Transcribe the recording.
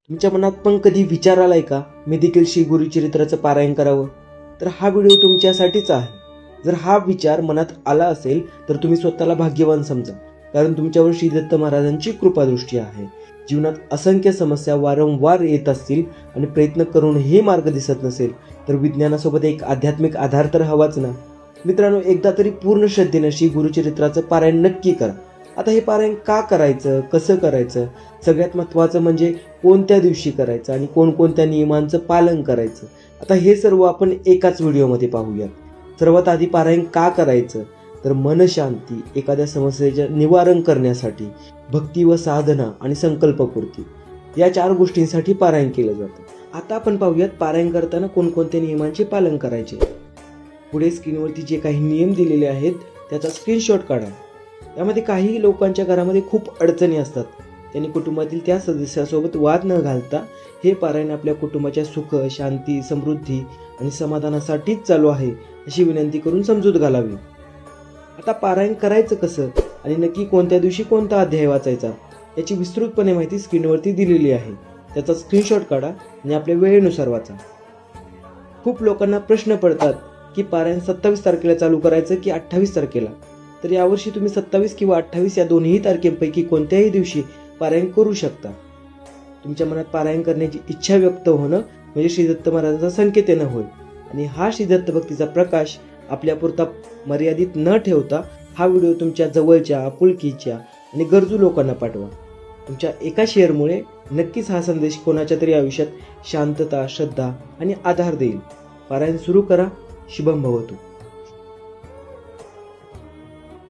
तुमच्या मनात पण कधी विचार आलाय का मी देखील श्री गुरुचरित्राचं पारायण करावं? तर हा व्हिडिओ तुमच्यासाठीच आहे. जर हा विचार मनात आला असेल तर तुम्ही स्वतःला भाग्यवान समजा, कारण तुमच्यावर श्री दत्त महाराजांची कृपादृष्टी आहे. जीवनात असंख्य समस्या वारंवार येत असतील आणि प्रयत्न करूनही मार्ग दिसत नसेल तर विज्ञानासोबत एक आध्यात्मिक आधार तर हवाच ना. मित्रांनो, एकदा तरी पूर्ण श्रद्धेनं श्री गुरुचरित्राचं पारायण नक्की करा. आता हे पारायण का करायचं, कसं करायचं, सगळ्यात महत्त्वाचं म्हणजे कोणत्या दिवशी करायचं आणि कोणकोणत्या नियमांचं पालन करायचं, आता हे सर्व आपण एकाच व्हिडिओमध्ये पाहूयात. सर्वात आधी पारायण का करायचं, तर मनशांती, एखाद्या समस्येचं निवारण करण्यासाठी, भक्ती व साधना आणि संकल्पपूर्ती या 4 गोष्टींसाठी पारायण केलं जातं. आता आपण पाहूयात पारायण करताना कोणकोणत्या नियमांचे पालन करायचे. पुढे स्क्रीनवरती जे काही नियम दिलेले आहेत त्याचा स्क्रीनशॉट काढा. यामध्ये काही लोकांच्या घरामध्ये खूप अडचणी असतात. त्यांनी कुटुंबातील त्या सदस्यासोबत वाद न घालता हे पारायण आपल्या कुटुंबाच्या सुख, शांती, समृद्धी आणि समाधानासाठीच चालू आहे अशी विनंती करून समजूत घालावी. आता पारायण करायचं कसं आणि नक्की कोणत्या दिवशी कोणता अध्याय वाचायचा याची विस्तृतपणे माहिती स्क्रीनवरती दिलेली आहे. त्याचा स्क्रीनशॉट काढा आणि आपल्या वेळेनुसार वाचा. खूप लोकांना प्रश्न पडतात की पारायण 27 तारखेला चालू करायचं की 28 तारखेला. तर यावर्षी तुम्ही 27 किंवा 28 या दोन्ही तारखेपैकी कोणत्याही दिवशी पारायण करू शकता. तुमच्या मनात पारायण करण्याची इच्छा व्यक्त होणं म्हणजे श्री दत्त महाराजांचा संकेत येणं होय. आणि हा श्री दत्त भक्तीचा प्रकाश आपल्यापुरता मर्यादित न ठेवता हा व्हिडिओ तुमच्या जवळच्या, आपुलकीच्या आणि गरजू लोकांना पाठवा. तुमच्या एका शेअरमुळे नक्कीच हा संदेश कोणाच्या तरी आयुष्यात शांतता, श्रद्धा आणि आधार देईल. पारायण सुरू करा. शुभम भवतु.